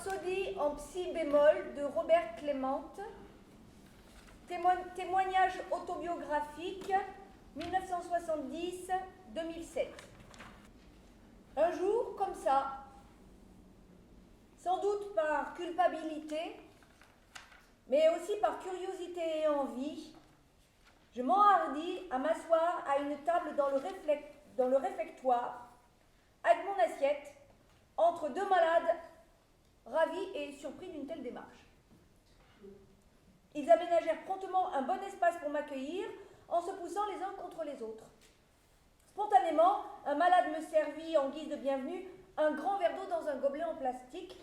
Rhapsodie en psy bémol de Robert Clement. Témoignage autobiographique 1970-2007. Un jour, comme ça, sans doute par culpabilité, mais aussi par curiosité et envie, je m'enhardis à m'asseoir à une table dans le réfectoire, avec mon assiette, entre deux malades, ravis et surpris d'une telle démarche. Ils aménagèrent promptement un bon espace pour m'accueillir, en se poussant les uns contre les autres. Spontanément, un malade me servit en guise de bienvenue un grand verre d'eau dans un gobelet en plastique.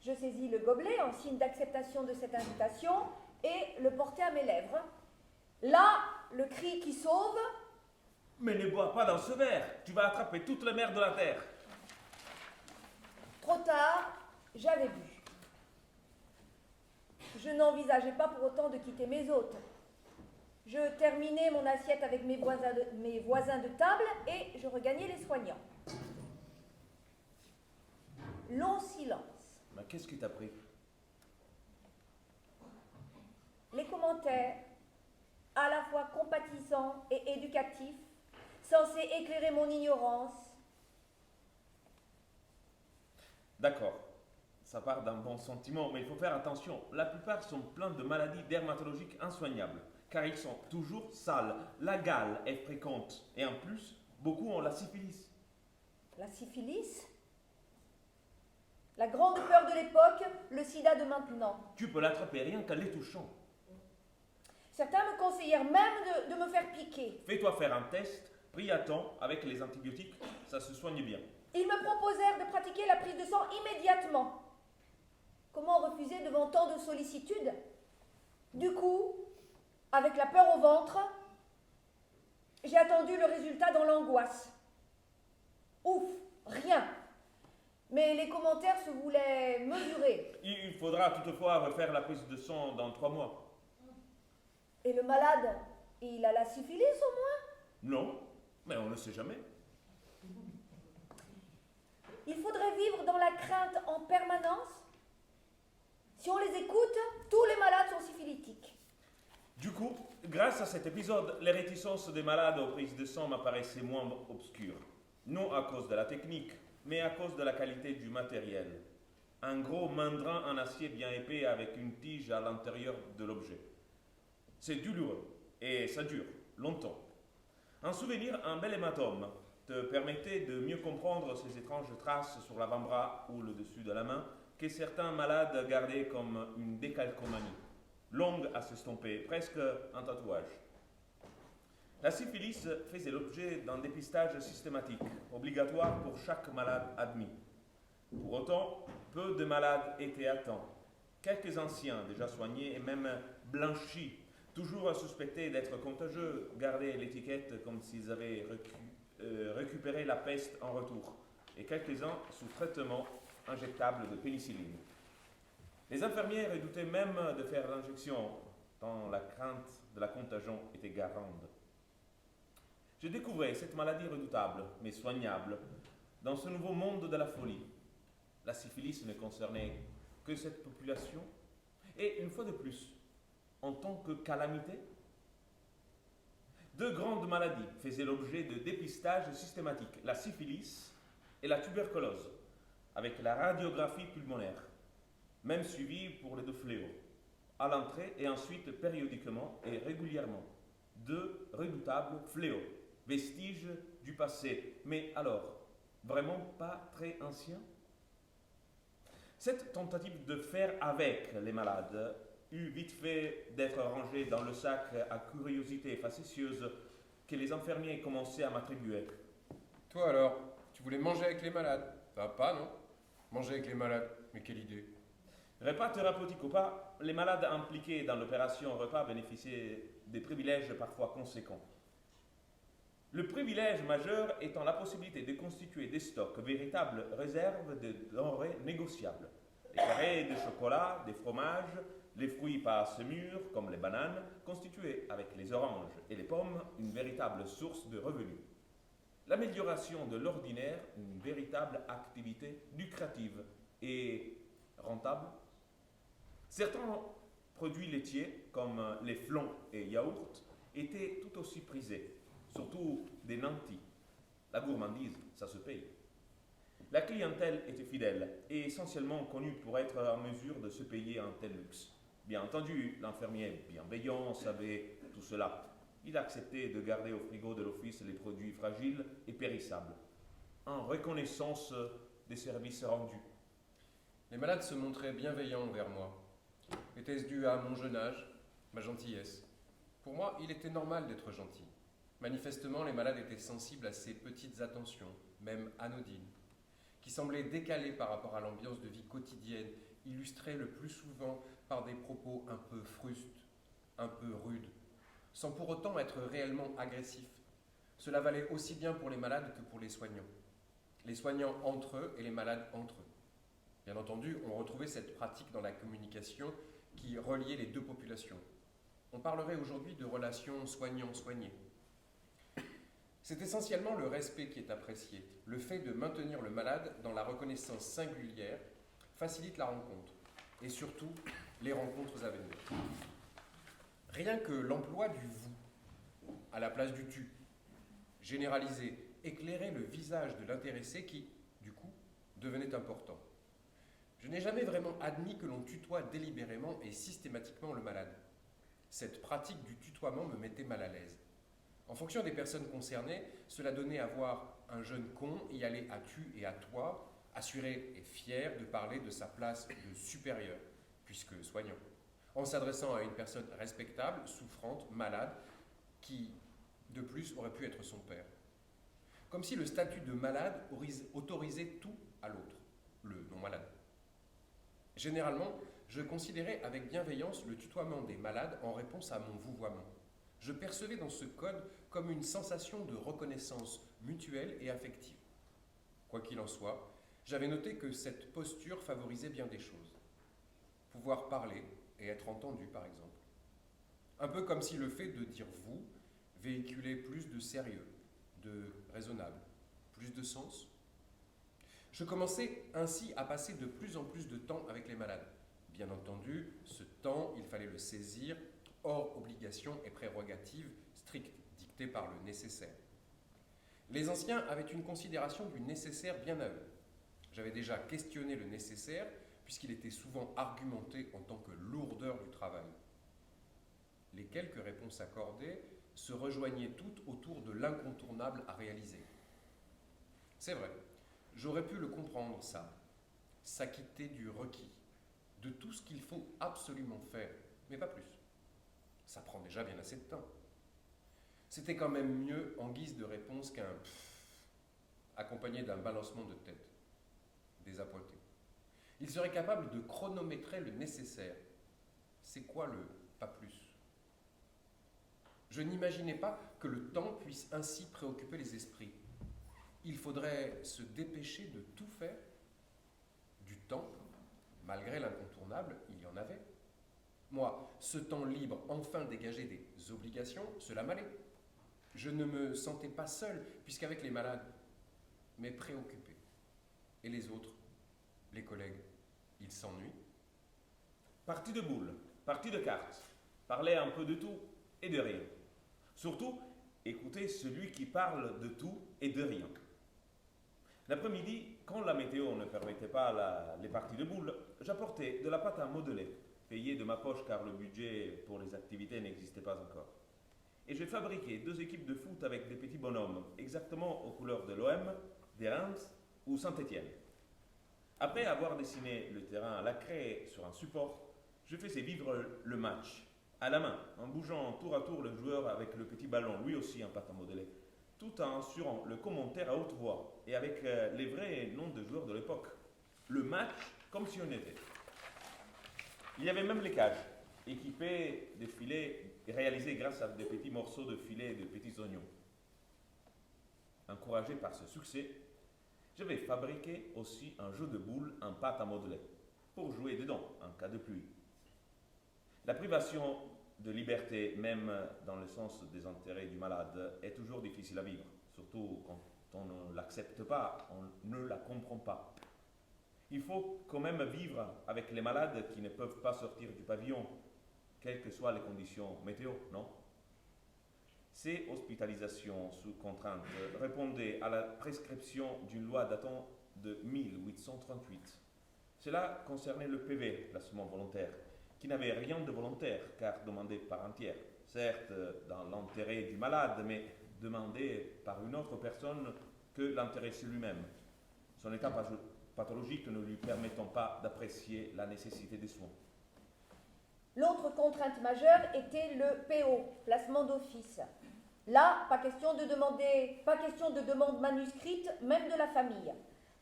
Je saisis le gobelet en signe d'acceptation de cette invitation et le portai à mes lèvres. Là, le cri qui sauve. Mais ne bois pas dans ce verre, tu vas attraper toute la mer de la terre. Trop tard, j'avais bu. Je n'envisageais pas pour autant de quitter mes hôtes. Je terminai mon assiette avec mes voisins de table et je regagnai les soignants. Long silence. Mais qu'est-ce qui t'a pris? Les commentaires, à la fois compatissants et éducatifs, censés éclairer mon ignorance. D'accord, ça part d'un bon sentiment, mais il faut faire attention. La plupart sont pleins de maladies dermatologiques insoignables, car ils sont toujours sales. La gale est fréquente, et en plus, beaucoup ont la syphilis. La syphilis? La grande peur de l'époque, le sida de maintenant. Tu peux l'attraper rien qu'en les touchant. Certains me conseillèrent même de me faire piquer. Fais-toi faire un test, pris à temps, avec les antibiotiques, ça se soigne bien. Ils me proposèrent de pratiquer la prise de sang immédiatement. Comment refuser devant tant de sollicitude? Du coup, avec la peur au ventre, j'ai attendu le résultat dans l'angoisse. Ouf, rien. Mais les commentaires se voulaient mesurer. Il faudra toutefois refaire la prise de sang dans 3 mois. Et le malade, il a la syphilis au moins? Non, mais on ne sait jamais. Il faudrait vivre dans la crainte en permanence? Si on les écoute, tous les malades sont syphilitiques. Du coup, grâce à cet épisode, les réticences des malades aux prises de sang m'apparaissaient moins obscures. Non à cause de la technique, mais à cause de la qualité du matériel. Un gros mandrin en acier bien épais avec une tige à l'intérieur de l'objet. C'est douloureux, et ça dure longtemps. En souvenir, un bel hématome te permettait de mieux comprendre ces étranges traces sur l'avant-bras ou le dessus de la main que certains malades gardaient comme une décalcomanie, longue à s'estomper, presque un tatouage. La syphilis faisait l'objet d'un dépistage systématique, obligatoire pour chaque malade admis. Pour autant, peu de malades étaient atteints. Quelques anciens, déjà soignés et même blanchis, toujours suspectés d'être contagieux, gardaient l'étiquette comme s'ils avaient récupéré la peste en retour, et quelques-uns sous traitement injectable de pénicilline. Les infirmières redoutaient même de faire l'injection, tant la crainte de la contagion était grande. Je découvrais cette maladie redoutable, mais soignable, dans ce nouveau monde de la folie. La syphilis ne concernait que cette population, et une fois de plus, en tant que calamité, 2 grandes maladies faisaient l'objet de dépistage systématique, la syphilis et la tuberculose, avec la radiographie pulmonaire, même suivie pour les 2 fléaux, à l'entrée et ensuite périodiquement et régulièrement. 2 redoutables fléaux, vestiges du passé, mais alors, vraiment pas très anciens? Cette tentative de faire avec les malades eut vite fait d'être rangée dans le sac à curiosité facétieuse que les infirmiers commençaient à m'attribuer. Toi alors, tu voulais manger avec les malades? Ça va pas, non? Manger avec les malades, mais quelle idée! Repas thérapeutique ou pas, les malades impliqués dans l'opération repas bénéficiaient des privilèges parfois conséquents. Le privilège majeur étant la possibilité de constituer des stocks, véritables réserves de denrées négociables. Des carrés de chocolat, des fromages, les fruits pas assez mûrs, comme les bananes, constituaient avec les oranges et les pommes une véritable source de revenus. L'amélioration de l'ordinaire, une véritable activité lucrative et rentable. Certains produits laitiers, comme les flans et yaourts, étaient tout aussi prisés, surtout des nantis. La gourmandise, ça se paye. La clientèle était fidèle et essentiellement connue pour être en mesure de se payer un tel luxe. Bien entendu, l'infirmier bienveillant savait tout cela. Il acceptait de garder au frigo de l'office les produits fragiles et périssables, en reconnaissance des services rendus. Les malades se montraient bienveillants envers moi. Était-ce dû à mon jeune âge, ma gentillesse? Pour moi, il était normal d'être gentil. Manifestement, les malades étaient sensibles à ces petites attentions, même anodines, qui semblaient décalées par rapport à l'ambiance de vie quotidienne, illustrée le plus souvent par des propos un peu frustes, un peu rudes, sans pour autant être réellement agressifs. Cela valait aussi bien pour les malades que pour les soignants entre eux et les malades entre eux. Bien entendu, on retrouvait cette pratique dans la communication qui reliait les deux populations. On parlerait aujourd'hui de relations soignant-soigné. C'est essentiellement le respect qui est apprécié. Le fait de maintenir le malade dans la reconnaissance singulière facilite la rencontre et surtout les rencontres à venir. Rien que l'emploi du vous à la place du tu, généralisé, éclairait le visage de l'intéressé qui, du coup, devenait important. Je n'ai jamais vraiment admis que l'on tutoie délibérément et systématiquement le malade. Cette pratique du tutoiement me mettait mal à l'aise. En fonction des personnes concernées, cela donnait à voir un jeune con y aller à tu et à toi, assuré et fier de parler de sa place de supérieur, puisque soignant, en s'adressant à une personne respectable, souffrante, malade, qui, de plus, aurait pu être son père. Comme si le statut de malade autorisait tout à l'autre, le non-malade. Généralement, je considérais avec bienveillance le tutoiement des malades en réponse à mon vouvoiement. Je percevais dans ce code comme une sensation de reconnaissance mutuelle et affective. Quoi qu'il en soit, j'avais noté que cette posture favorisait bien des choses. Pouvoir parler et être entendu, par exemple. Un peu comme si le fait de dire « vous » véhiculait plus de sérieux, de raisonnable, plus de sens. Je commençais ainsi à passer de plus en plus de temps avec les malades. Bien entendu, ce temps, il fallait le saisir hors obligations et prérogatives strictes, dictées par le nécessaire. Les anciens avaient une considération du nécessaire bien à eux. J'avais déjà questionné le nécessaire, puisqu'il était souvent argumenté en tant que lourdeur du travail. Les quelques réponses accordées se rejoignaient toutes autour de l'incontournable à réaliser. C'est vrai, j'aurais pu le comprendre, ça. S'acquitter du requis, de tout ce qu'il faut absolument faire, mais pas plus. Ça prend déjà bien assez de temps. C'était quand même mieux en guise de réponse qu'un pfff, accompagné d'un balancement de tête, désappointé. Il serait capable de chronométrer le nécessaire. C'est quoi le pas plus? Je n'imaginais pas que le temps puisse ainsi préoccuper les esprits. Il faudrait se dépêcher de tout faire. Du temps, malgré l'incontournable, il y en avait. Moi, ce temps libre enfin dégagé des obligations, cela m'allait. Je ne me sentais pas seul, puisqu'avec les malades, mais préoccupé. Et les autres, les collègues, ils s'ennuient. Partie de boules, partie de cartes, parler un peu de tout et de rien. Surtout, écouter celui qui parle de tout et de rien. L'après-midi, quand la météo ne permettait pas les parties de boules, j'apportais de la pâte à modeler, payée de ma poche car le budget pour les activités n'existait pas encore. Et j'ai fabriqué 2 équipes de foot avec des petits bonhommes, exactement aux couleurs de l'OM, des Reims ou Saint-Étienne. Après avoir dessiné le terrain à la craie sur un support, je faisais vivre le match, à la main, en bougeant tour à tour le joueur avec le petit ballon, lui aussi en pâte à modeler, tout en assurant le commentaire à haute voix et avec les vrais noms de joueurs de l'époque. Le match comme si on était. Il y avait même les cages, équipées de filets réalisés grâce à des petits morceaux de filet et de petits oignons. Encouragé par ce succès, j'avais fabriqué aussi un jeu de boules en pâte à modeler, pour jouer dedans en cas de pluie. La privation de liberté, même dans le sens des intérêts du malade, est toujours difficile à vivre, surtout quand on ne l'accepte pas, on ne la comprend pas. Il faut quand même vivre avec les malades qui ne peuvent pas sortir du pavillon, quelles que soient les conditions météo, non? Ces hospitalisations sous contrainte répondaient à la prescription d'une loi datant de 1838. Cela concernait le PV, placement volontaire, qui n'avait rien de volontaire, car demandé par un tiers, certes dans l'intérêt du malade, mais demandé par une autre personne que l'intéressé lui-même, son état pathologique ne lui permettant pas d'apprécier la nécessité des soins. L'autre contrainte majeure était le PO, placement d'office. Là, pas question de demande manuscrite, même de la famille.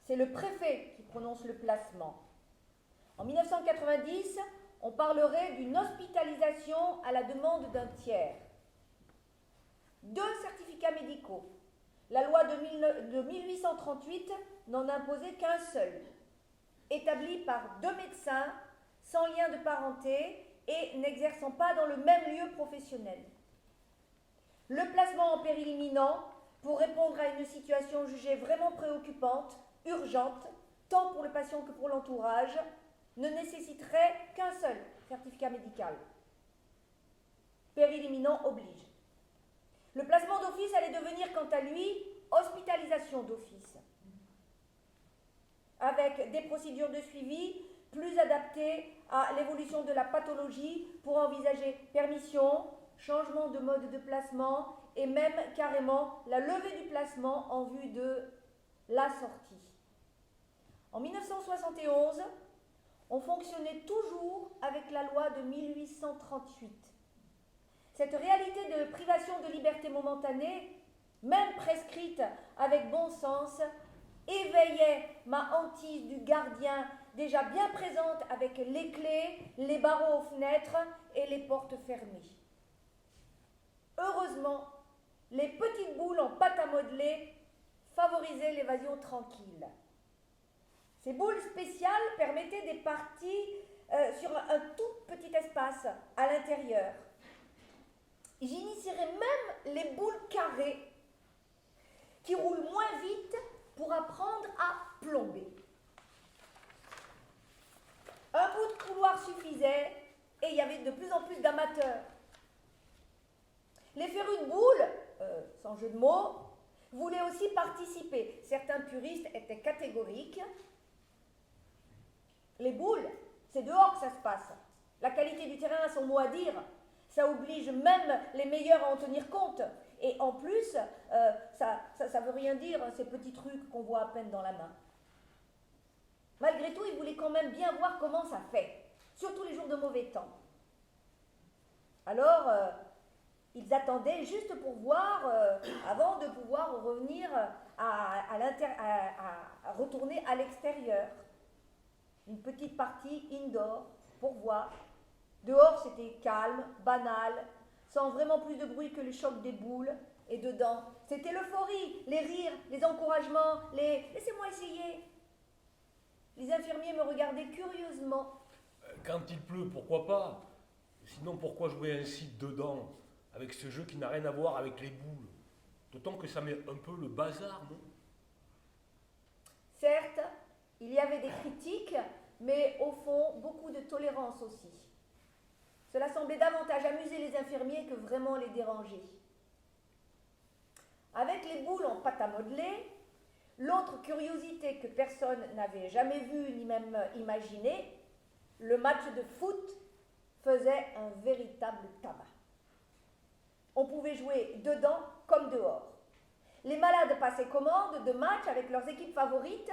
C'est le préfet qui prononce le placement. En 1990, on parlerait d'une hospitalisation à la demande d'un tiers. 2 certificats médicaux. La loi de 1838 n'en imposait qu'un seul, établi par 2 médecins sans lien de parenté et n'exerçant pas dans le même lieu professionnel. Le placement en péril imminent, pour répondre à une situation jugée vraiment préoccupante, urgente, tant pour le patient que pour l'entourage, ne nécessiterait qu'un seul certificat médical. Péril imminent oblige. Le placement d'office allait devenir, quant à lui, hospitalisation d'office, avec des procédures de suivi plus adaptées à l'évolution de la pathologie pour envisager permission, changement de mode de placement et même carrément la levée du placement en vue de la sortie. En 1971, on fonctionnait toujours avec la loi de 1838. Cette réalité de privation de liberté momentanée, même prescrite avec bon sens, éveillait ma hantise du gardien déjà bien présente avec les clés, les barreaux aux fenêtres et les portes fermées. Heureusement, les petites boules en pâte à modeler favorisaient l'évasion tranquille. Ces boules spéciales permettaient des parties sur un tout petit espace à l'intérieur. J'initierais même les boules carrées qui roulent moins vite pour apprendre à plomber. Un bout de couloir suffisait et il y avait de plus en plus d'amateurs. Les férus de boules, sans jeu de mots, voulaient aussi participer. Certains puristes étaient catégoriques. Les boules, c'est dehors que ça se passe. La qualité du terrain a son mot à dire. Ça oblige même les meilleurs à en tenir compte. Et en plus, ça veut rien dire, ces petits trucs qu'on voit à peine dans la main. Malgré tout, ils voulaient quand même bien voir comment ça fait, surtout les jours de mauvais temps. Alors, ils attendaient juste pour voir, avant de pouvoir revenir à retourner à l'extérieur. Une petite partie indoor pour voir. Dehors, c'était calme, banal, sans vraiment plus de bruit que le choc des boules. Et dedans, c'était l'euphorie, les rires, les encouragements, les « laissez-moi essayer ». Les infirmiers me regardaient curieusement. Quand il pleut, pourquoi pas? Sinon, pourquoi jouer ainsi dedans, avec ce jeu qui n'a rien à voir avec les boules? D'autant que ça met un peu le bazar, non? Certes, il y avait des critiques, mais au fond, beaucoup de tolérance aussi. Cela semblait davantage amuser les infirmiers que vraiment les déranger. Avec les boules en pâte à modeler, l'autre curiosité que personne n'avait jamais vue ni même imaginée, le match de foot faisait un véritable tabac. On pouvait jouer dedans comme dehors. Les malades passaient commande de matchs avec leurs équipes favorites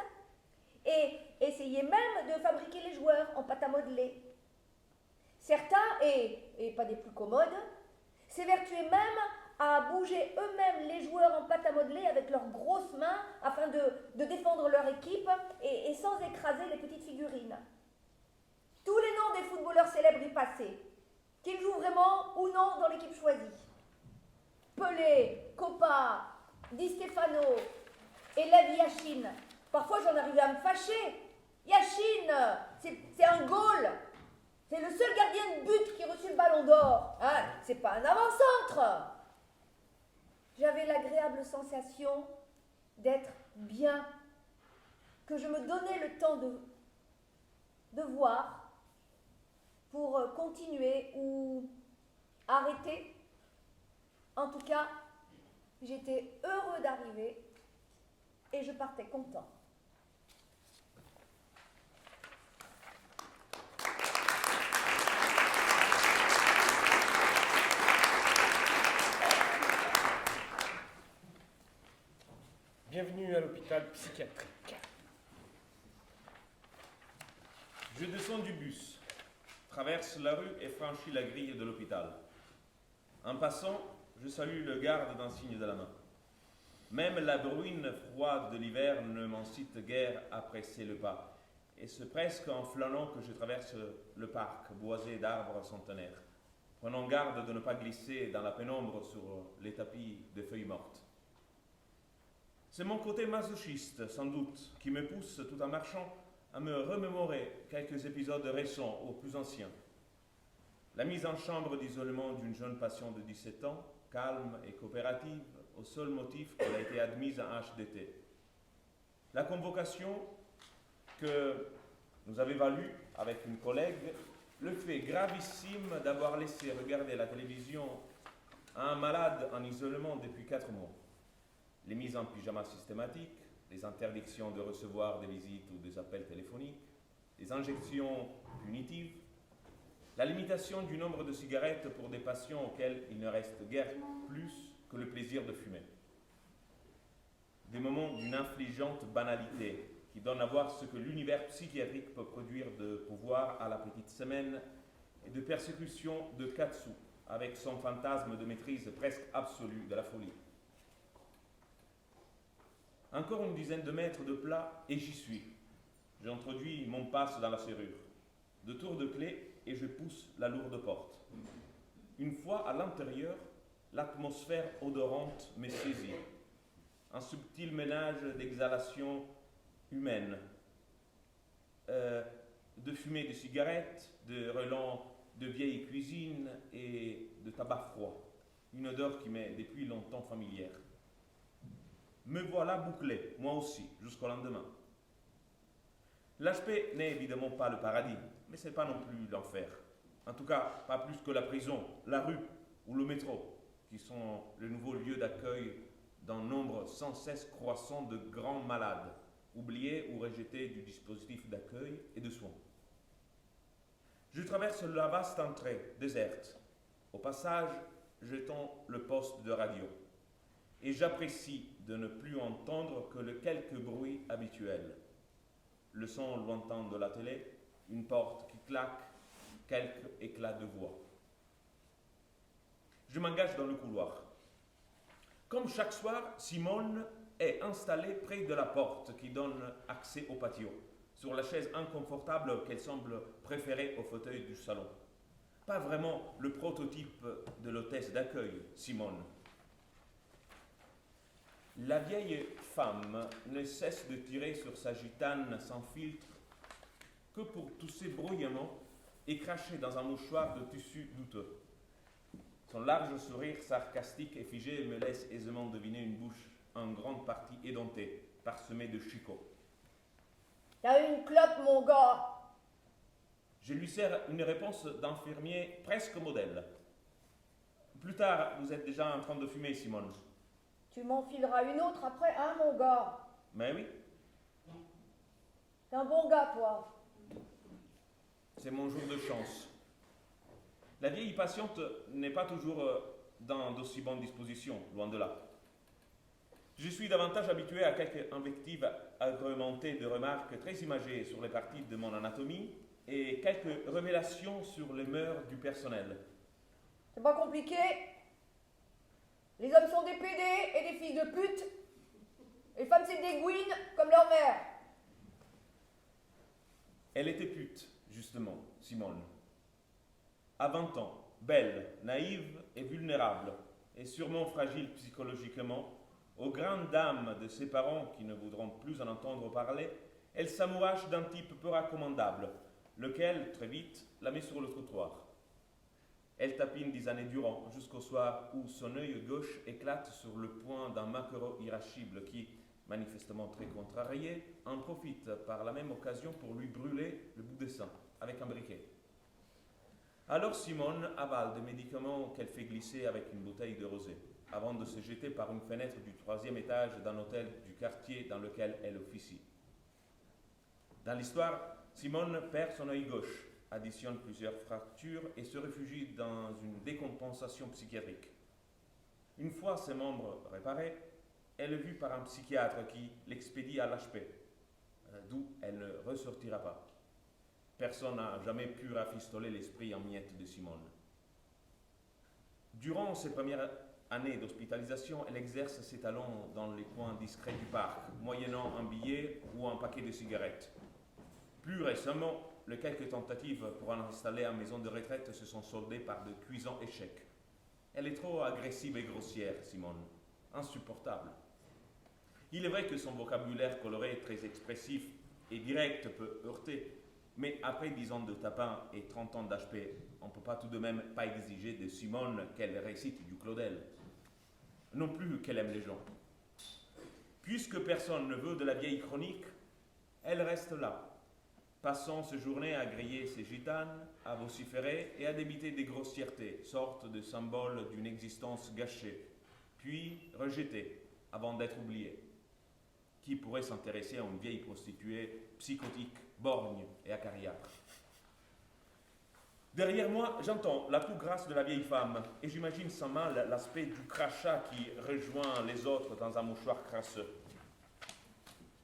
et essayaient même de fabriquer les joueurs en pâte à modeler. Certains, et pas des plus commodes, s'évertuaient même à bouger eux-mêmes les joueurs en pâte à modeler avec leurs grosses mains afin de défendre leur équipe et sans écraser les petites figurines. Tous les noms des footballeurs célèbres y passaient, qu'ils jouent vraiment ou non dans l'équipe choisie. Pelé, Coppa, Di Stefano et Lev Yachine. Parfois j'en arrivais à me fâcher. Yachine, c'est un goal. C'est le seul gardien de but qui a reçu le ballon d'or. Hein, c'est pas un avant-centre. J'avais l'agréable sensation d'être bien, que je me donnais le temps devoir pour continuer ou arrêter. En tout cas, j'étais heureux d'arriver et je partais content. Bienvenue à l'hôpital psychiatrique. Je descends du bus, traverse la rue et franchis la grille de l'hôpital. En passant, je salue le garde d'un signe de la main. Même la bruine froide de l'hiver ne m'incite guère à presser le pas, et c'est presque en flânant que je traverse le parc boisé d'arbres centenaires, prenant garde de ne pas glisser dans la pénombre sur les tapis de feuilles mortes. C'est mon côté masochiste, sans doute, qui me pousse, tout en marchant, à me remémorer quelques épisodes récents ou plus anciens. La mise en chambre d'isolement d'une jeune patiente de 17 ans, calme et coopérative, au seul motif qu'elle a été admise en HDT. La convocation que nous avait valu, avec une collègue, le fait gravissime d'avoir laissé regarder la télévision à un malade en isolement depuis 4 mois. Les mises en pyjama systématiques, les interdictions de recevoir des visites ou des appels téléphoniques, les injections punitives, la limitation du nombre de cigarettes pour des patients auxquels il ne reste guère plus que le plaisir de fumer. Des moments d'une infligeante banalité qui donnent à voir ce que l'univers psychiatrique peut produire de pouvoir à la petite semaine et de persécution de Katsu, avec son fantasme de maîtrise presque absolue de la folie. Encore une dizaine de mètres de plat et j'y suis. J'introduis mon passe dans la serrure. 2 tours de clé et je pousse la lourde porte. Une fois à l'intérieur, l'atmosphère odorante me saisit. Un subtil ménage d'exhalations humaines, de fumée de cigarettes, de relents de vieille cuisine et de tabac froid. Une odeur qui m'est depuis longtemps familière. Me voilà bouclé, moi aussi, jusqu'au lendemain. L'aspect n'est évidemment pas le paradis, mais ce n'est pas non plus l'enfer. En tout cas, pas plus que la prison, la rue ou le métro, qui sont le nouveau lieu d'accueil d'un nombre sans cesse croissant de grands malades, oubliés ou rejetés du dispositif d'accueil et de soins. Je traverse la vaste entrée, déserte. Au passage, jetant le poste de radio. Et j'apprécie de ne plus entendre que le quelques bruits habituels. Le son lointain de la télé, une porte qui claque, quelques éclats de voix. Je m'engage dans le couloir. Comme chaque soir, Simone est installée près de la porte qui donne accès au patio, sur la chaise inconfortable qu'elle semble préférer au fauteuil du salon. Pas vraiment le prototype de l'hôtesse d'accueil, Simone. La vieille femme ne cesse de tirer sur sa gitane sans filtre que pour tousser bruyamment et cracher dans un mouchoir de tissu douteux. Son large sourire sarcastique et figé me laisse aisément deviner une bouche en grande partie édentée, parsemée de chicots. T'as une clope, mon gars? Je lui sers une réponse d'infirmier presque modèle. Plus tard, vous êtes déjà en train de fumer, Simone. Tu m'en fileras une autre après, hein, mon gars? Mais oui, T'es un bon gars, toi. c'est mon jour de chance. La vieille patiente n'est pas toujours dans d'aussi bonnes dispositions, loin de là. Je suis davantage habitué à quelques invectives agrémentées de remarques très imagées sur les parties de mon anatomie et quelques révélations sur les mœurs du personnel. C'est pas compliqué. Les hommes sont des pédés et des fils de pute. Les femmes, c'est des gouines comme leur mère. Elle était pute, justement, Simone. À 20 ans, belle, naïve et vulnérable, et sûrement fragile psychologiquement, aux grandes dames de ses parents qui ne voudront plus en entendre parler, elle s'amourache d'un type peu recommandable, lequel, très vite, la met sur le trottoir. Elle tapine 10 années durant, jusqu'au soir où son œil gauche éclate sur le point d'un maquereau irascible qui, manifestement très contrariée, en profite par la même occasion pour lui brûler le bout de sang avec un briquet. Alors Simone avale des médicaments qu'elle fait glisser avec une bouteille de rosé, avant de se jeter par une fenêtre du 3e étage d'un hôtel du quartier dans lequel elle officie. Dans l'histoire, Simone perd son œil gauche, additionne plusieurs fractures et se réfugie dans une décompensation psychiatrique. Une fois ses membres réparés, elle est vue par un psychiatre qui l'expédie à l'HP, d'où elle ne ressortira pas. Personne n'a jamais pu rafistoler l'esprit en miettes de Simone. Durant ses premières années d'hospitalisation, elle exerce ses talents dans les coins discrets du parc, moyennant un billet ou un paquet de cigarettes. Plus récemment, les quelques tentatives pour en installer une maison de retraite se sont soldées par de cuisants échecs. Elle est trop agressive et grossière, Simone. Insupportable. Il est vrai que son vocabulaire coloré, très expressif et direct peut heurter, mais après 10 ans de tapin et 30 ans d'HP, on ne peut pas tout de même pas exiger de Simone qu'elle récite du Claudel. Non plus qu'elle aime les gens. Puisque personne ne veut de la vieille chronique, elle reste là, passant ses journées à griller ses gitanes, à vociférer et à débiter des grossièretés, sorte de symbole d'une existence gâchée, puis rejetée avant d'être oubliée. Qui pourrait s'intéresser à une vieille prostituée psychotique, borgne et acariâtre? Derrière moi, j'entends la toux grasse de la vieille femme et j'imagine sans mal l'aspect du crachat qui rejoint les autres dans un mouchoir crasseux.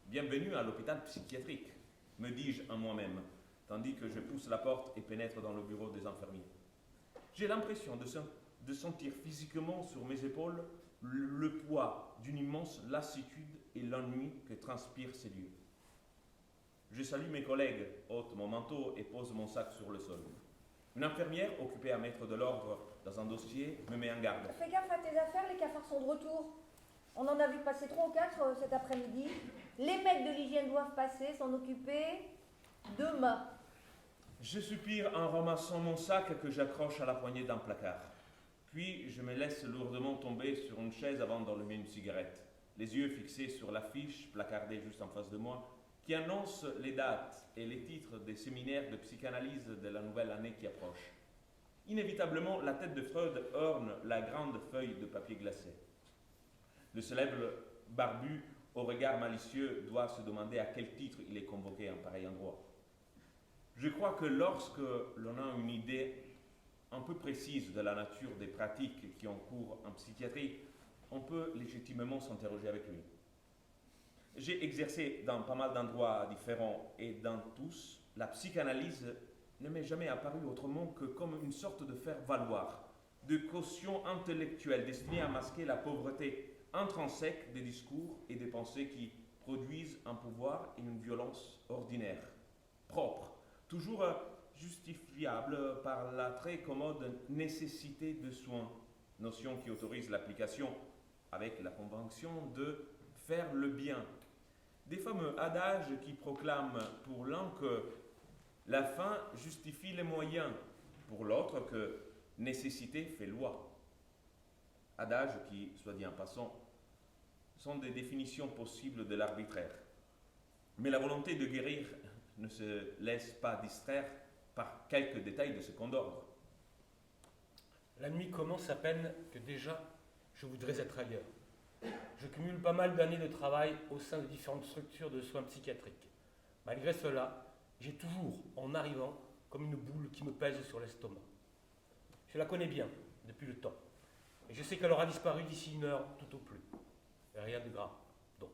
Bienvenue à l'hôpital psychiatrique, me dis-je en moi-même, tandis que je pousse la porte et pénètre dans le bureau des infirmiers. J'ai l'impression de sentir physiquement sur mes épaules le poids d'une immense lassitude et l'ennui que transpirent ces lieux. Je salue mes collègues, ôte mon manteau et pose mon sac sur le sol. Une infirmière, occupée à mettre de l'ordre dans un dossier, me met en garde. Fais gaffe à tes affaires, les cafards sont de retour. On en a vu passer 3 ou 4 cet après-midi. Les mecs de l'hygiène doivent passer, s'en occuper demain. Je soupire en ramassant mon sac que j'accroche à la poignée d'un placard. Puis je me laisse lourdement tomber sur une chaise avant d'allumer une cigarette, les yeux fixés sur l'affiche placardée juste en face de moi, qui annonce les dates et les titres des séminaires de psychanalyse de la nouvelle année qui approche. Inévitablement, la tête de Freud orne la grande feuille de papier glacé. Le célèbre barbu, au regard malicieux, doit se demander à quel titre il est convoqué en pareil endroit. Je crois que lorsque l'on a une idée un peu précise de la nature des pratiques qui ont cours en psychiatrie, on peut légitimement s'interroger avec lui. J'ai exercé dans pas mal d'endroits différents et dans tous, la psychanalyse ne m'est jamais apparue autrement que comme une sorte de faire-valoir, de caution intellectuelle destinée à masquer la pauvreté intrinsèque des discours et des pensées qui produisent un pouvoir et une violence ordinaire, propre, toujours justifiable par la très commode nécessité de soins, notion qui autorise l'application avec la convention de faire le bien. Des fameux adages qui proclament pour l'un que la fin justifie les moyens, pour l'autre que nécessité fait loi. Adages qui, soit dit en passant, sont des définitions possibles de l'arbitraire. Mais la volonté de guérir ne se laisse pas distraire par quelques détails de second ordre. La nuit commence à peine que déjà je voudrais être ailleurs. Je cumule pas mal d'années de travail au sein de différentes structures de soins psychiatriques. Malgré cela, j'ai toujours, en arrivant, comme une boule qui me pèse sur l'estomac. Je la connais bien, depuis le temps. Et je sais qu'elle aura disparu d'ici 1 heure, tout au plus. Et rien de grave, donc.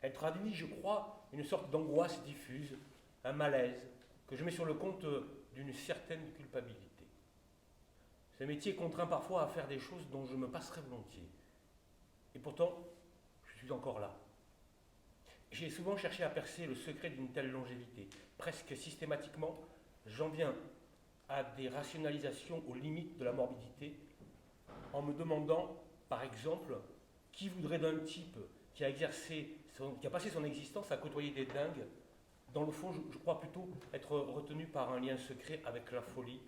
Elle traduit, je crois, une sorte d'angoisse diffuse, un malaise, que je mets sur le compte d'une certaine culpabilité. Ce métier contraint parfois à faire des choses dont je me passerais volontiers. Et pourtant, je suis encore là. J'ai souvent cherché à percer le secret d'une telle longévité. Presque systématiquement, j'en viens à des rationalisations aux limites de la morbidité, en me demandant, par exemple, qui voudrait d'un type qui a passé son existence à côtoyer des dingues. Dans le fond, je crois plutôt être retenu par un lien secret avec la folie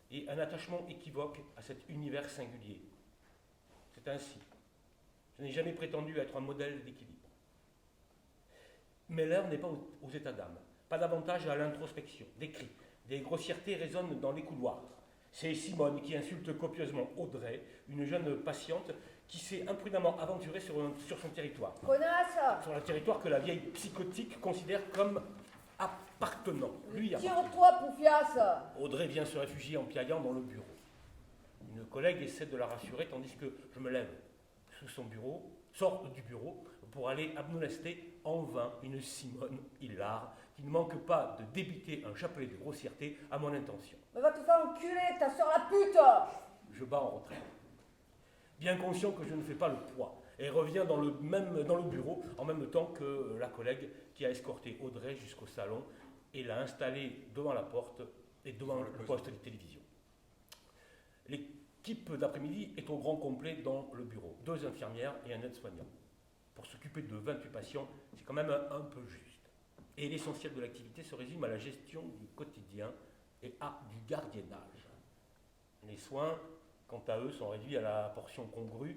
et un attachement équivoque à cet univers singulier. C'est ainsi. Je n'ai jamais prétendu être un modèle d'équilibre. Mais l'heure n'est pas aux états d'âme, pas davantage à l'introspection. Des cris, des grossièretés résonnent dans les couloirs. C'est Simone qui insulte copieusement Audrey, une jeune patiente qui s'est imprudemment aventurée sur son territoire. Connasse! Sur un territoire que la vieille psychotique considère comme appartenant. Lui Tire-toi, Poufias! Audrey vient se réfugier en piaillant dans le bureau. Une collègue essaie de la rassurer tandis que je me lève sous son bureau, sors du bureau pour aller amonester en vain une Simone hilare qui ne manque pas de débiter un chapelet de grossièreté à mon intention. Mais va te faire enculer, ta soeur la pute! Je bats en retrait. Bien conscient que je ne fais pas le poids, et reviens dans le bureau en même temps que la collègue qui a escorté Audrey jusqu'au salon et l'a installée devant la porte et devant le poste de télévision. L'équipe d'après-midi est au grand complet dans le bureau. 2 infirmières et un aide-soignant. Pour s'occuper de 28 patients, c'est quand même un peu juste. Et l'essentiel de l'activité se résume à la gestion du quotidien et à du gardiennage. Les soins, quant à eux, sont réduits à la portion congrue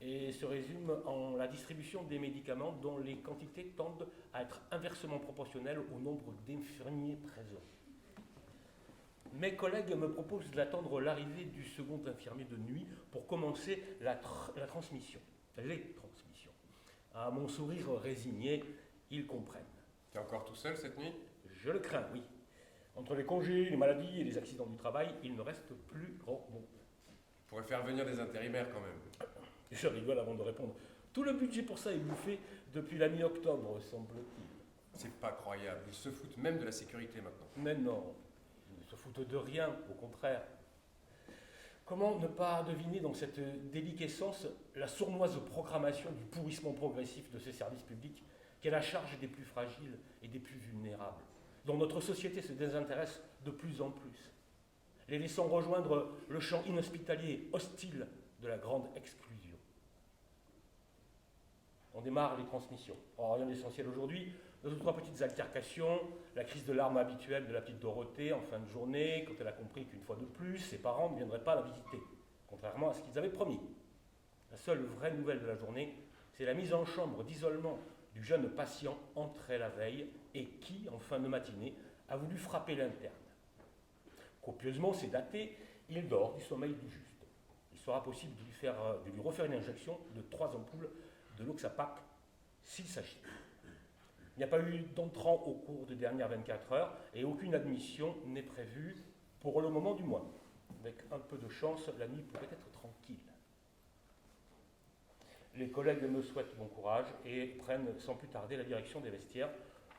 et se résument en la distribution des médicaments dont les quantités tendent à être inversement proportionnelles au nombre d'infirmiers présents. Mes collègues me proposent d'attendre l'arrivée du second infirmier de nuit pour commencer la transmission, les transmissions. À mon sourire résigné, ils comprennent. T'es encore tout seul cette nuit? Je le crains, oui. Entre les congés, les maladies et les accidents du travail, il ne reste plus grand monde. On pourrait faire venir des intérimaires quand même. Je rigole avant de répondre. Tout le budget pour ça est bouffé depuis la mi-octobre, semble-t-il. C'est pas croyable, ils se foutent même de la sécurité maintenant. Mais non, ils ne se foutent de rien, au contraire. Comment ne pas deviner dans cette déliquescence la sournoise programmation du pourrissement progressif de ces services publics qui est la charge des plus fragiles et des plus vulnérables, dont notre société se désintéresse de plus en plus, les laissant rejoindre le champ inhospitalier hostile de la grande exclusion. On démarre les transmissions. Alors, rien d'essentiel aujourd'hui, 2 ou 3 petites altercations, la crise de larmes habituelle de la petite Dorothée en fin de journée, quand elle a compris qu'une fois de plus, ses parents ne viendraient pas la visiter, contrairement à ce qu'ils avaient promis. La seule vraie nouvelle de la journée, c'est la mise en chambre d'isolement du jeune patient entré la veille et qui, en fin de matinée, a voulu frapper l'interne. Copieusement sédaté, il dort du sommeil du juste. Il sera possible de lui refaire une injection de 3 ampoules de l'Oxapac s'il s'agit. Il n'y a pas eu d'entrant au cours des dernières 24 heures et aucune admission n'est prévue pour le moment du mois. Avec un peu de chance, la nuit pourrait être tranquille. Les collègues me souhaitent bon courage et prennent sans plus tarder la direction des vestiaires.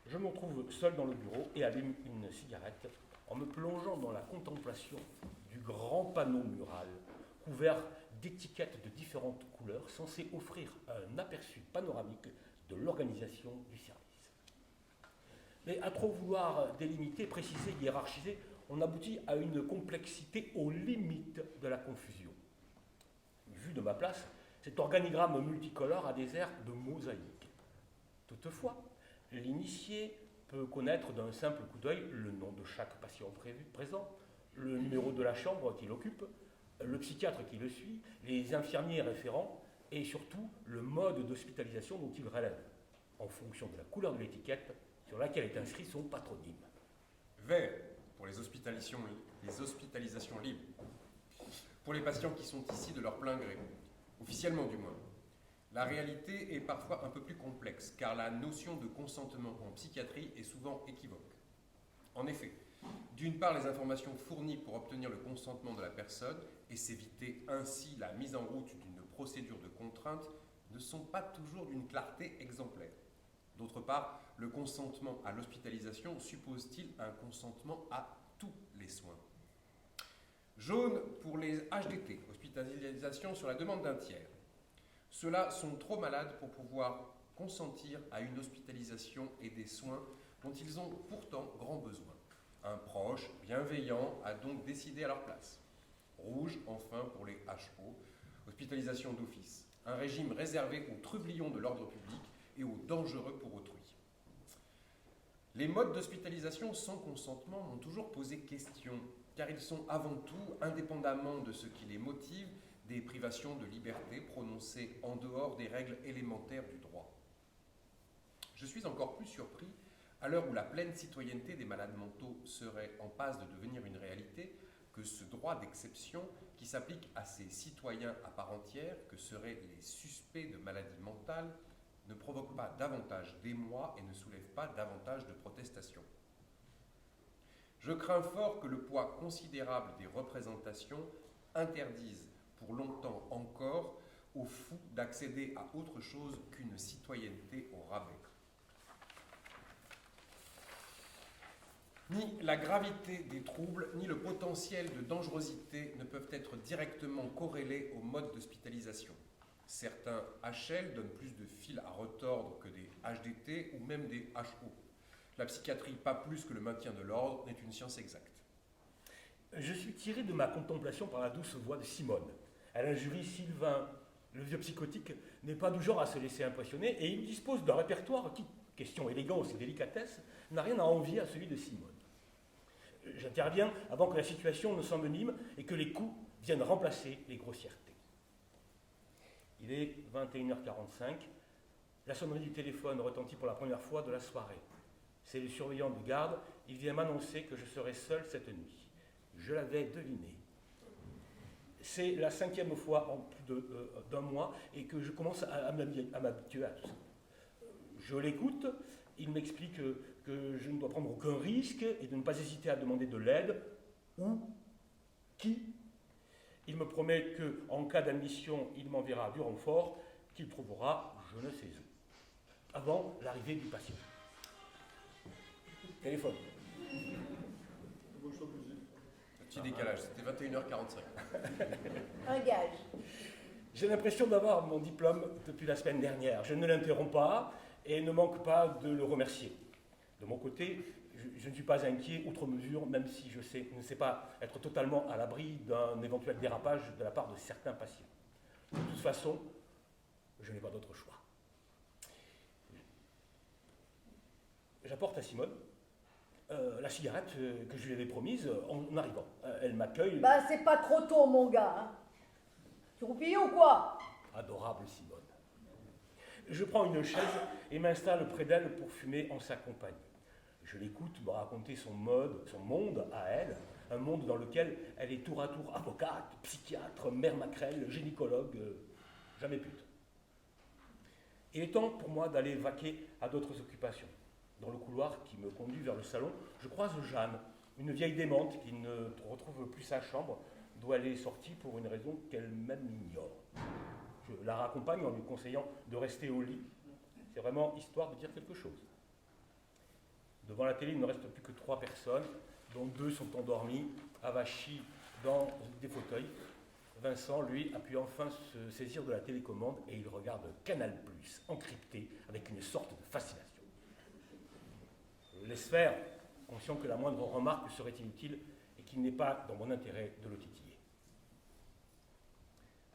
Je me retrouve seul dans le bureau et allume une cigarette en me plongeant dans la contemplation du grand panneau mural couvert d'étiquettes de différentes couleurs censées offrir un aperçu panoramique de l'organisation du service. Mais à trop vouloir délimiter, préciser, hiérarchiser, on aboutit à une complexité aux limites de la confusion. Vu de ma place, cet organigramme multicolore a des airs de mosaïque. Toutefois, l'initié peut connaître d'un simple coup d'œil le nom de chaque patient présent, le numéro de la chambre qu'il occupe, le psychiatre qui le suit, les infirmiers référents et surtout le mode d'hospitalisation dont il relève, en fonction de la couleur de l'étiquette sur laquelle est inscrit son patronyme. Vert pour les hospitalisations libres. Pour les patients qui sont ici de leur plein gré, officiellement du moins. La réalité est parfois un peu plus complexe, car la notion de consentement en psychiatrie est souvent équivoque. En effet, d'une part, les informations fournies pour obtenir le consentement de la personne et s'éviter ainsi la mise en route d'une procédure de contrainte ne sont pas toujours d'une clarté exemplaire. D'autre part, le consentement à l'hospitalisation suppose-t-il un consentement à tous les soins? Jaune pour les HDT, hospitalisation sur la demande d'un tiers. Ceux-là sont trop malades pour pouvoir consentir à une hospitalisation et des soins dont ils ont pourtant grand besoin. Un proche bienveillant a donc décidé à leur place. Rouge, enfin, pour les HO, hospitalisation d'office. Un régime réservé aux trublions de l'ordre public et aux dangereux pour autrui. Les modes d'hospitalisation sans consentement m'ont toujours posé question, car ils sont avant tout, indépendamment de ce qui les motive, des privations de liberté prononcées en dehors des règles élémentaires du droit. Je suis encore plus surpris, à l'heure où la pleine citoyenneté des malades mentaux serait en passe de devenir une réalité, que ce droit d'exception qui s'applique à ces citoyens à part entière, que seraient les suspects de maladie mentale, ne provoque pas davantage d'émoi et ne soulève pas davantage de protestations. Je crains fort que le poids considérable des représentations interdise pour longtemps encore aux fous d'accéder à autre chose qu'une citoyenneté au rabais. Ni la gravité des troubles, ni le potentiel de dangerosité ne peuvent être directement corrélés au mode d'hospitalisation. Certains HL donnent plus de fil à retordre que des HDT ou même des HO. La psychiatrie, pas plus que le maintien de l'ordre, n'est une science exacte. Je suis tiré de ma contemplation par la douce voix de Simone. Elle injurie Sylvain. Le vieux psychotique n'est pas du genre à se laisser impressionner et il dispose d'un répertoire qui, question élégance et délicatesse, n'a rien à envier à celui de Simone. J'interviens avant que la situation ne s'envenime et que les coups viennent remplacer les grossièretés. Il est 21h45. La sonnerie du téléphone retentit pour la première fois de la soirée. C'est le surveillant de garde. Il vient m'annoncer que je serai seul cette nuit. Je l'avais deviné. C'est la 5e fois en plus d'un mois et que je commence à m'habituer à tout ça. Je l'écoute. Il m'explique que je ne dois prendre aucun risque et de ne pas hésiter à demander de l'aide. Où? Qui? Il me promet qu'en cas d'admission, il m'enverra du renfort qu'il trouvera je ne sais où, avant l'arrivée du patient. Téléphone. Petit décalage, c'était 21h45. Un gage. J'ai l'impression d'avoir mon diplôme depuis la semaine dernière. Je ne l'interromps pas et ne manque pas de le remercier. De mon côté, je ne suis pas inquiet outre mesure, même si je ne sais pas être totalement à l'abri d'un éventuel dérapage de la part de certains patients. De toute façon, je n'ai pas d'autre choix. J'apporte à Simone la cigarette que je lui avais promise en arrivant. Elle m'accueille. Bah, c'est pas trop tôt, mon gars. Hein. Tu roupilles ou quoi? Adorable Simone. Je prends une chaise et m'installe près d'elle pour fumer en sa compagnie. Je l'écoute me raconter son monde à elle, un monde dans lequel elle est tour à tour avocate, psychiatre, mère maquerelle, gynécologue, jamais pute. Il est temps pour moi d'aller vaquer à d'autres occupations. Dans le couloir qui me conduit vers le salon, je croise Jeanne, une vieille démente qui ne retrouve plus sa chambre, d'où elle est sortie pour une raison qu'elle-même ignore. Je la raccompagne en lui conseillant de rester au lit. C'est vraiment histoire de dire quelque chose. Devant la télé, il ne reste plus que 3 personnes, dont 2 sont endormis, avachis dans des fauteuils. Vincent, lui, a pu enfin se saisir de la télécommande et il regarde Canal+, encrypté, avec une sorte de fascination. Je le laisse faire, conscient que la moindre remarque serait inutile et qu'il n'est pas dans mon intérêt de le titiller.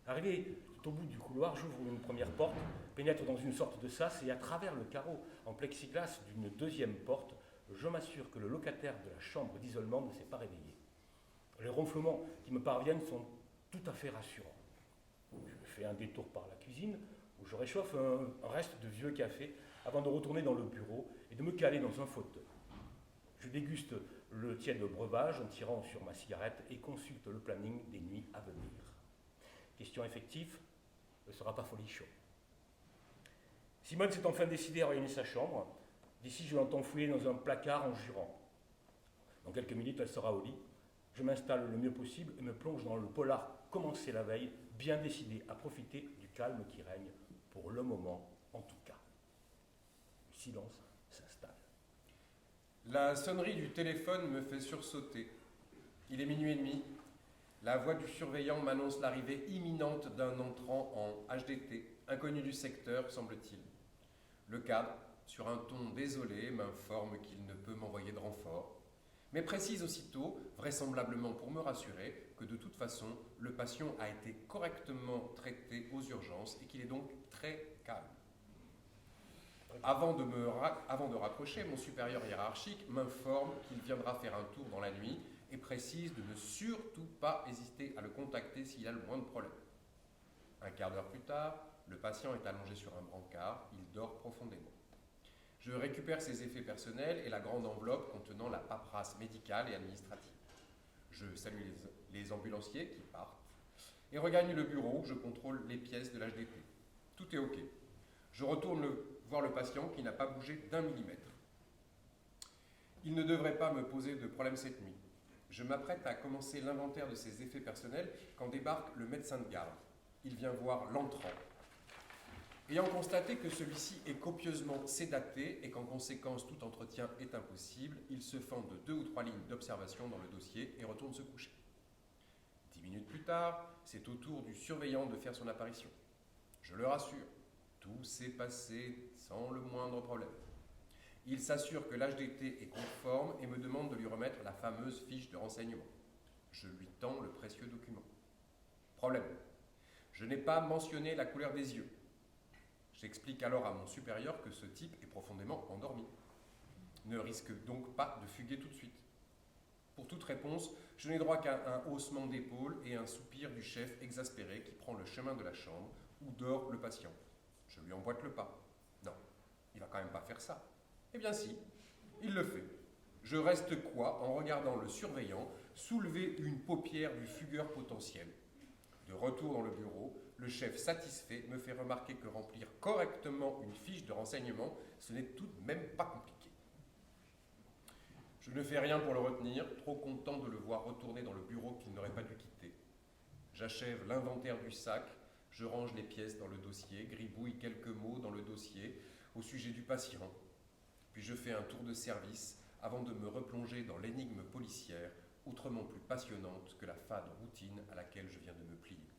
Arrivé tout au bout du couloir, j'ouvre une première porte, pénètre dans une sorte de sas et à travers le carreau en plexiglas d'une deuxième porte, je m'assure que le locataire de la chambre d'isolement ne s'est pas réveillé. Les ronflements qui me parviennent sont tout à fait rassurants. Je fais un détour par la cuisine où je réchauffe un reste de vieux café avant de retourner dans le bureau et de me caler dans un fauteuil. Je déguste le tiède breuvage en tirant sur ma cigarette et consulte le planning des nuits à venir. Question effective, ne sera pas folichon. Simone s'est enfin décidée à réunir sa chambre. D'ici, je l'entends fouiller dans un placard en jurant. Dans quelques minutes, elle sera au lit. Je m'installe le mieux possible et me plonge dans le polar commencé la veille, bien décidé à profiter du calme qui règne, pour le moment en tout cas. Le silence s'installe. La sonnerie du téléphone me fait sursauter. Il est 00h30. La voix du surveillant m'annonce l'arrivée imminente d'un entrant en HDT, inconnu du secteur, semble-t-il. Le cadre, sur un ton désolé, m'informe qu'il ne peut m'envoyer de renfort, mais précise aussitôt, vraisemblablement pour me rassurer, que de toute façon, le patient a été correctement traité aux urgences et qu'il est donc très calme. Avant de raccrocher, mon supérieur hiérarchique m'informe qu'il viendra faire un tour dans la nuit et précise de ne surtout pas hésiter à le contacter s'il a le moindre problème. Un quart d'heure plus tard, le patient est allongé sur un brancard, il dort profondément. Je récupère ses effets personnels et la grande enveloppe contenant la paperasse médicale et administrative. Je salue les ambulanciers qui partent et regagne le bureau où je contrôle les pièces de l'HDP. Tout est OK. Je retourne voir le patient qui n'a pas bougé d'1 millimètre. Il ne devrait pas me poser de problème cette nuit. Je m'apprête à commencer l'inventaire de ses effets personnels quand débarque le médecin de garde. Il vient voir l'entrant. Ayant constaté que celui-ci est copieusement sédaté et qu'en conséquence tout entretien est impossible, il se fend de 2 ou 3 lignes d'observation dans le dossier et retourne se coucher. 10 minutes plus tard, c'est au tour du surveillant de faire son apparition. Je le rassure, tout s'est passé sans le moindre problème. Il s'assure que l'HDT est conforme et me demande de lui remettre la fameuse fiche de renseignement. Je lui tends le précieux document. Problème. Je n'ai pas mentionné la couleur des yeux. J'explique alors à mon supérieur que ce type est profondément endormi. Ne risque donc pas de fuguer tout de suite. Pour toute réponse, je n'ai droit qu'à un haussement d'épaule et un soupir du chef exaspéré qui prend le chemin de la chambre où dort le patient. Je lui emboîte le pas. Non, il va quand même pas faire ça. Eh bien si, il le fait. Je reste quoi en regardant le surveillant soulever une paupière du fugueur potentiel. De retour dans le bureau, le chef satisfait me fait remarquer que remplir correctement une fiche de renseignement, ce n'est tout de même pas compliqué. Je ne fais rien pour le retenir, trop content de le voir retourner dans le bureau qu'il n'aurait pas dû quitter. J'achève l'inventaire du sac, je range les pièces dans le dossier, gribouille quelques mots dans le dossier au sujet du patient. Puis je fais un tour de service avant de me replonger dans l'énigme policière, autrement plus passionnante que la fade routine à laquelle je viens de me plier.